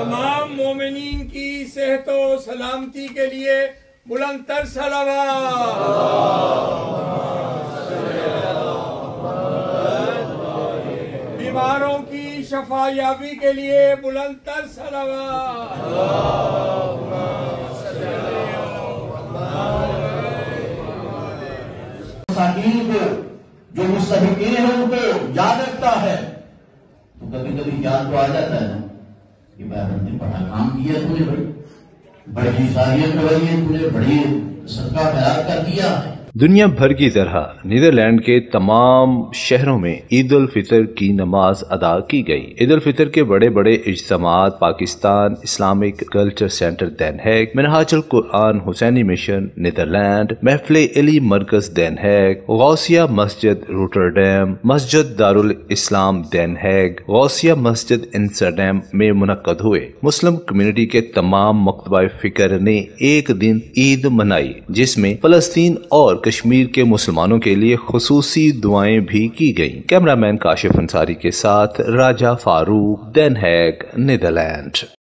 तमाम मोमिनीन की सेहत व सलामती के लिए बुलंद तर सलावत। बीमारों की शफा याबी के लिए बुलंद तर सलावत। मसाकीन को, जो मुस्तहिकीन है उनको याद रखता है, तो कभी कभी याद तो आ जाता है ना कि भाई ने बड़ा काम किया, तूने बड़ी सारियत करवाई है, तूने बड़ी सदका खैरात कर दिया है। दुनिया भर की तरह नीदरलैंड के तमाम शहरों में ईद उल फितर की नमाज अदा की गई। ईद उल फितर के बड़े बड़े इज्तिमात Pakistan Islamic culture centre Den Haag, Minhajul Quran Husaini mission Netherlands, महफिल इली मरकज Den Haag, गौसिया मस्जिद रोटरडैम, मस्जिद दारुल इस्लाम Den Haag, गौसिया मस्जिद एम्स्टर्डम में मुनक्कद हुए। मुस्लिम कम्युनिटी के तमाम मकतबा फिक्र ने एक दिन ईद मनाई, जिसमें फलस्तीन और कश्मीर के मुसलमानों के लिए खुसूसी दुआएं भी की गईं। कैमरामैन काशिफ अंसारी के साथ राजा फारूक, Den Haag, नीदरलैंड।